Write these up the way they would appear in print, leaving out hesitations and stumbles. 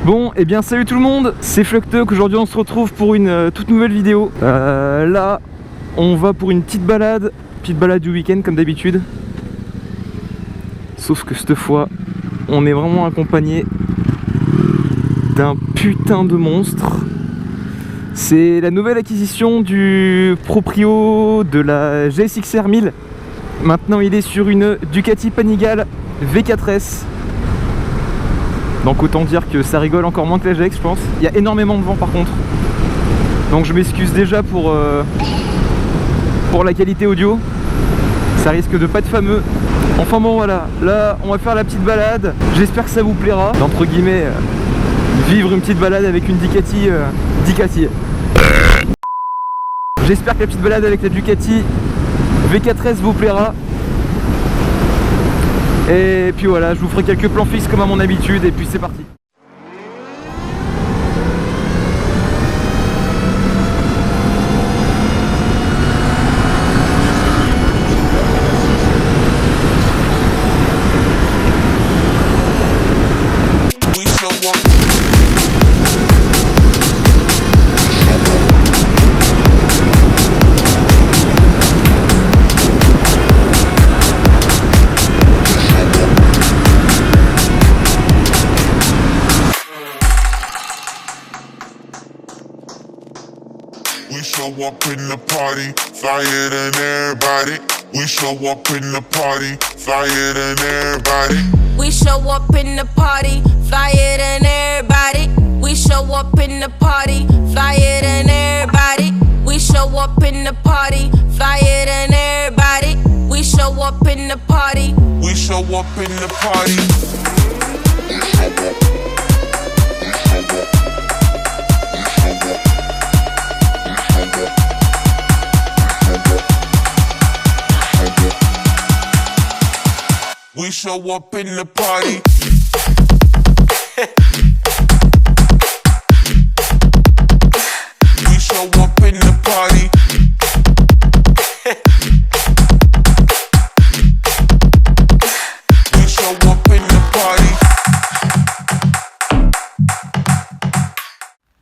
Bon, et bien salut tout le monde, c'est Flucktalk. Aujourd'hui on se retrouve pour une toute nouvelle vidéo. Là, on va pour une petite balade du week-end comme d'habitude. Sauf que cette fois, on est vraiment accompagné d'un putain de monstre. C'est la nouvelle acquisition du proprio de la GSX-R 1000. Maintenant il est sur une Ducati Panigale V4S. Donc autant dire que ça rigole encore moins que la GX, je pense. Il y a énormément de vent par contre. Donc je m'excuse déjà pour la qualité audio. Ça risque de pas être fameux. Enfin bon voilà, là on va faire la petite balade. J'espère que ça vous plaira. Entre guillemets, vivre une petite balade avec une Ducati. J'espère que la petite balade avec la Ducati V4S vous plaira. Et puis voilà, je vous ferai quelques plans fixes comme à mon habitude et puis c'est parti. We show up in the party, flyer than everybody. We show up in the party, flyer than everybody. We show up in the party, flyer than everybody. We show up in the party, flyer than everybody. We show up in the party, flyer than everybody. We show up in the party. We show up in the party. We show up in the party. We show up in the party. We show up in the party.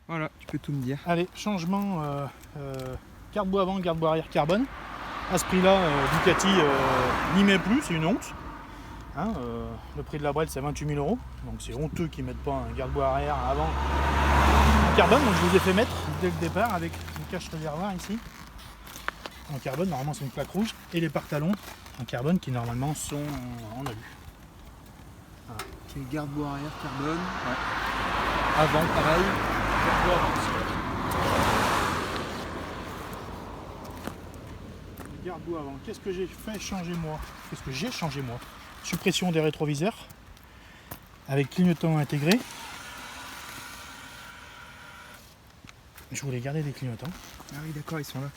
Voilà, tu peux tout me dire. Allez, changement garde-boue avant, garde-boue arrière carbone. À ce prix-là, Ducati n'y met plus, c'est une honte. Hein, le prix de la brette c'est 28 000 €, donc c'est honteux qu'ils mettent pas un garde-boue arrière avant en carbone. Donc je vous ai fait mettre dès le départ avec une cache réservoir ici en carbone. Normalement c'est une plaque rouge et les pare-talons en carbone qui normalement sont en alu. Voilà. Okay, garde-boue arrière carbone. Ouais. Avant pareil. Garde-boue avant aussi. Garde-boue avant. Qu'est-ce que j'ai fait changer moi? Qu'est-ce que j'ai changé moi? Suppression des rétroviseurs avec clignotant intégré. Je voulais garder des clignotants. Ah oui d'accord, ils sont là.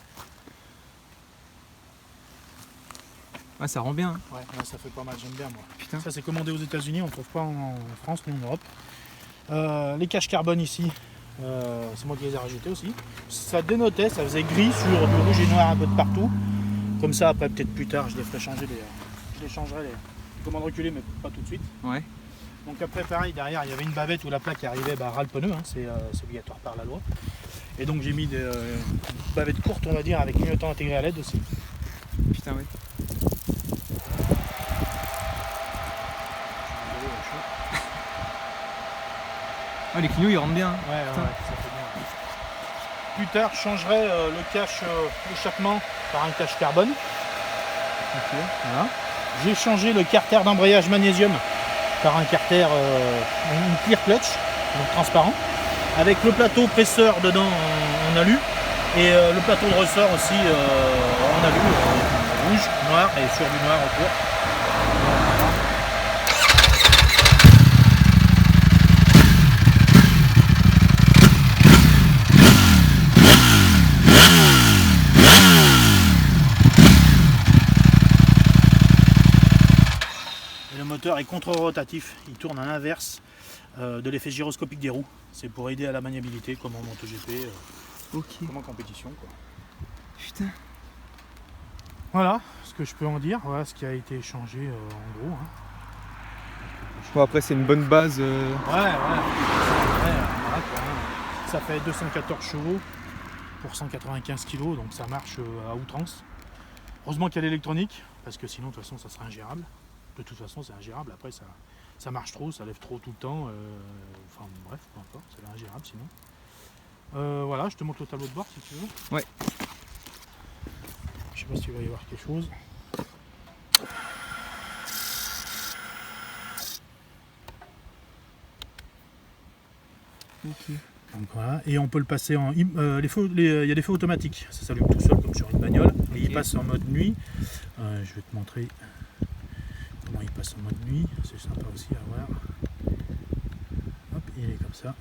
Ah ça rend bien. Hein. Ouais, ça fait pas mal, j'aime bien moi. Putain. Ça c'est commandé aux États-Unis, on ne trouve pas en France ni en Europe. Les caches carbone ici, c'est moi qui les ai rajoutés aussi. Ça dénotait, ça faisait gris sur du rouge et noir un peu de partout. Comme ça après peut-être plus tard je les ferai changer je les changerai les commandes reculées mais pas tout de suite. Ouais. Donc après pareil derrière il y avait une bavette où la plaque arrivait ras le pneu, hein, c'est obligatoire par la loi. Et donc j'ai mis des bavettes courtes on va dire avec clignotant intégré à LED aussi. Putain ouais. Ah les clignots ils rentrent bien. Ouais, ça fait bien. Plus tard je changerai le cache échappement par un cache carbone. Ok. Voilà. J'ai changé le carter d'embrayage magnésium par un carter, une clear clutch, donc transparent, avec le plateau presseur dedans en alu et le plateau de ressort aussi en alu, rouge, noir et sur du noir autour. Le moteur est contre-rotatif, il tourne à l'inverse de l'effet gyroscopique des roues. C'est pour aider à la maniabilité comme en MotoGP, comme en compétition. Quoi. Putain. Voilà ce que je peux en dire, voilà ce qui a été changé en gros. Hein. Bon, après c'est une bonne base. Ouais. ça fait 214 chevaux pour 195 kg, donc ça marche à outrance. Heureusement qu'il y a l'électronique, parce que sinon de toute façon ça serait ingérable. De toute façon c'est ingérable, après ça marche trop, ça lève trop tout le temps. Enfin bref, peu importe, c'est ingérable sinon. Voilà, je te montre le tableau de bord si tu veux. Ouais. Je sais pas si tu vas y voir quelque chose. Ok. Donc voilà, et on peut le passer en. Il y a des feux automatiques, ça s'allume tout seul comme sur une bagnole. Et il passe en mode nuit. Je vais te montrer comment il passe en mode nuit, c'est sympa aussi à voir. Hop, il est comme ça.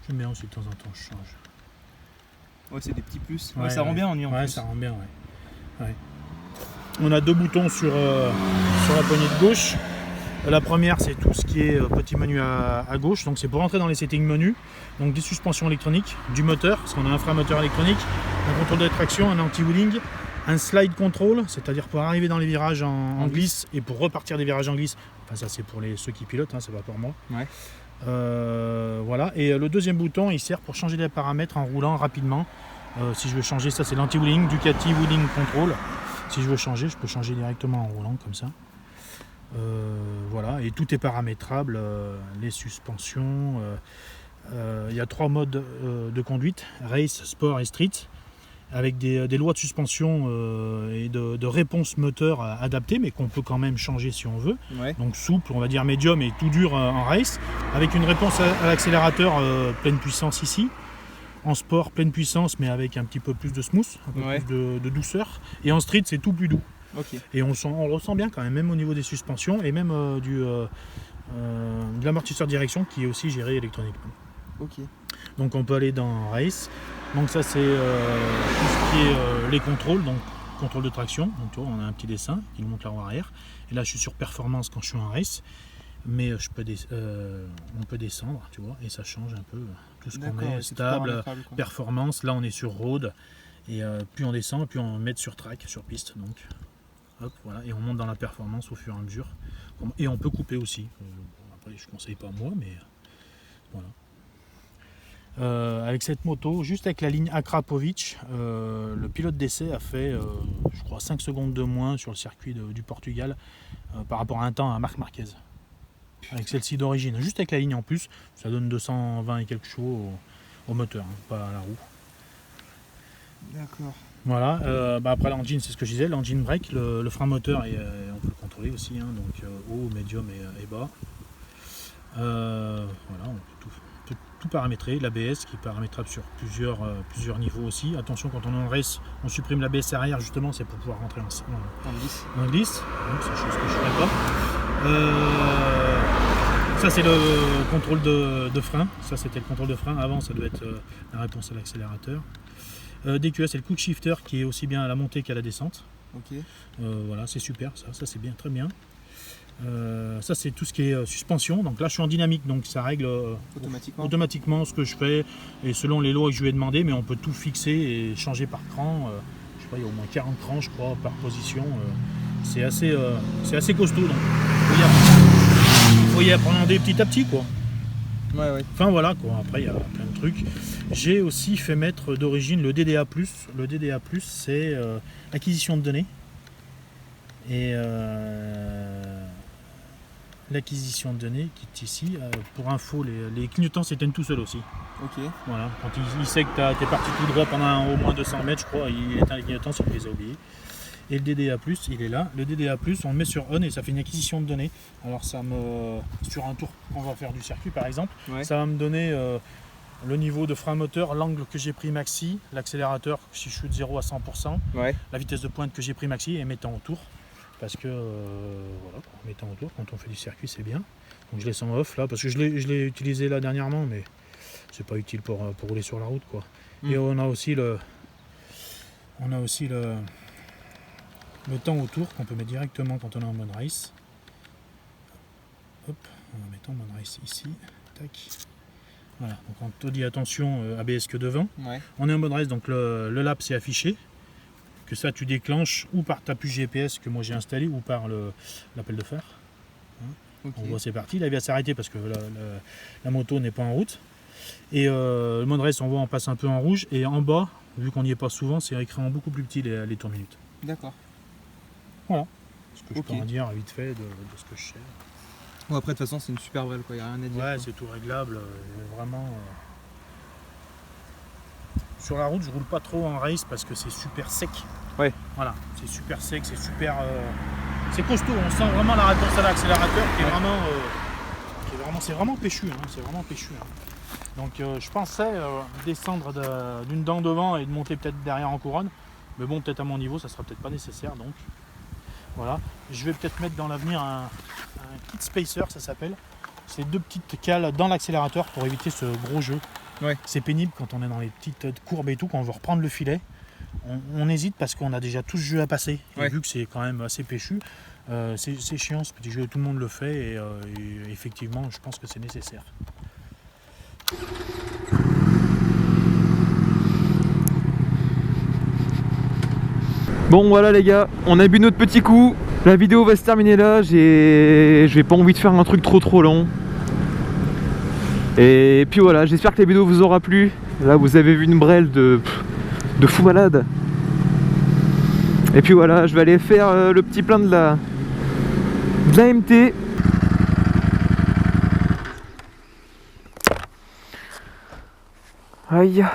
J'aime bien aussi de temps en temps, je change. Ouais, c'est des petits plus. Ouais, ça rend bien en nuit en plus. ça rend bien, ouais. On a deux boutons sur la poignée de gauche. La première, c'est tout ce qui est petit menu à gauche, donc c'est pour entrer dans les settings menus, donc des suspensions électroniques, du moteur, parce qu'on a un frein-moteur électronique, un contrôle de traction, un anti-wheeling, un slide control, c'est-à-dire pour arriver dans les virages en glisse et pour repartir des virages en glisse. Enfin ça c'est pour ceux qui pilotent, hein, c'est pas pour moi. Ouais. Voilà, et le deuxième bouton il sert pour changer les paramètres en roulant rapidement. Si je veux changer ça, c'est l'anti-wheeling, Ducati Wheeling Control. Si je veux changer, je peux changer directement en roulant comme ça. Voilà, et tout est paramétrable, les suspensions. Il y a 3 modes de conduite, race, sport et street, avec des lois de suspension et de réponse moteur adaptées, mais qu'on peut quand même changer si on veut. Ouais. Donc souple, on va dire médium et tout dur en race, avec une réponse à l'accélérateur pleine puissance ici. En sport, pleine puissance, mais avec un petit peu plus de smooth, un peu plus de douceur. Et en street, c'est tout plus doux. Okay. Et on le ressent bien quand même au niveau des suspensions et même de l'amortisseur direction qui est aussi géré électroniquement. Ok. Donc on peut aller dans Race. Donc ça c'est tout ce qui est les contrôles, donc contrôle de traction. Donc tu vois, on a un petit dessin qui nous montre la roue arrière. Et là je suis sur performance quand je suis en Race. Mais on peut descendre, tu vois, et ça change un peu tout ce qu'on est, stable, performance. Là on est sur road. Et plus on descend, plus on met sur track, sur piste. Donc, hop, voilà, et on monte dans la performance au fur et à mesure. Et on peut couper aussi. Après, je ne conseille pas moi, mais voilà. Avec cette moto, juste avec la ligne Akrapovic, le pilote d'essai a fait, je crois, 5 secondes de moins sur le circuit du Portugal par rapport à un temps à Marc Marquez. Avec celle-ci d'origine. Juste avec la ligne en plus, ça donne 220 et quelques chevaux au moteur, hein, pas à la roue. D'accord. Voilà, après l'engine, c'est ce que je disais, l'engine brake, le frein moteur, et on peut le contrôler aussi, hein, donc haut, médium et bas. Voilà, on peut tout paramétrer, l'ABS qui est paramétrable sur plusieurs niveaux aussi. Attention, quand on est en race, on supprime l'ABS arrière, justement, c'est pour pouvoir rentrer en glisse. Donc c'est chose que je ne ferai pas. Ça c'est le contrôle de frein, ça c'était le contrôle de frein, avant ça doit être la réponse à l'accélérateur. DQS, c'est le quick shifter qui est aussi bien à la montée qu'à la descente. Ok. Voilà, c'est super, ça c'est bien, très bien. Ça c'est tout ce qui est suspension. Donc là je suis en dynamique, donc ça règle automatiquement ce que je fais et selon les lois que je lui ai demandé, mais on peut tout fixer et changer par cran. Je sais pas, il y a au moins 40 crans je crois par position. C'est assez costaud, donc il faut y apprendre petit à petit quoi. Ouais. Enfin voilà quoi, après il y a plein de trucs. J'ai aussi fait mettre d'origine le DDA+. Le DDA+, c'est acquisition de données. Et l'acquisition de données qui est ici. Pour info, les clignotants s'éteignent tout seuls aussi. Ok. Voilà, quand il sait que tu es parti tout droit pendant au moins 200 mètres, je crois, il éteint les clignotants si tu les as oubliés. Et le DDA+, il est là. Le DDA+, on le met sur on et ça fait une acquisition de données. Alors sur un tour qu'on va faire du circuit par exemple, ça va me donner le niveau de frein moteur, l'angle que j'ai pris maxi, l'accélérateur si je suis de 0 à 100%, la vitesse de pointe que j'ai pris maxi et mettant autour. Parce que voilà, mettant autour, quand on fait du circuit c'est bien. Donc je laisse en off là, parce que je l'ai utilisé là dernièrement, mais c'est pas utile pour rouler sur la route quoi. Et on a aussi le temps autour qu'on peut mettre directement quand on est en mode race. Hop, on va mettre en mode race ici. Tac. Voilà, donc on te dit attention ABS que devant. On est en mode race, donc le lap c'est affiché. Que ça tu déclenches ou par ta puce GPS que moi j'ai installé ou par l'appel de phare. Ok. On voit c'est parti, là il va s'arrêter parce que la moto n'est pas en route. Et le mode race, on voit on passe un peu en rouge. Et en bas, vu qu'on n'y est pas souvent, c'est écrit en beaucoup plus petit les tours minutes. D'accord. Voilà. Ce que Ok. je peux en dire vite fait de ce que je sais. Bon, après, de toute façon, c'est une super brêle, quoi. Il n'y a rien à dire. Ouais, quoi. c'est tout réglable. Vraiment. Sur la route, je roule pas trop en race parce que c'est super sec. Ouais. Voilà, c'est super sec, c'est super. C'est costaud. On sent vraiment la réponse à l'accélérateur qui est vraiment. C'est vraiment péchu. Hein, c'est vraiment péchu. Hein. Donc, je pensais descendre d'une dent devant et de monter peut-être derrière en couronne. Mais bon, peut-être à mon niveau, ça sera peut-être pas nécessaire. Donc, voilà. Je vais peut-être mettre dans l'avenir un kit spacer, ça s'appelle. C'est 2 petites cales dans l'accélérateur pour éviter ce gros jeu. Ouais. C'est pénible quand on est dans les petites courbes et tout, quand on veut reprendre le filet. On hésite parce qu'on a déjà tout ce jeu à passer. Et Ouais. vu que c'est quand même assez péchu, c'est chiant ce petit jeu. Tout le monde le fait et effectivement, je pense que c'est nécessaire. Bon, voilà, les gars, on a bu notre petit coup. La vidéo va se terminer là. J'ai pas envie de faire un truc trop long. Et puis voilà, j'espère que la vidéo vous aura plu. Là, vous avez vu une brêle de fou malade. Et puis voilà, je vais aller faire le petit plein de la MT. Aïe.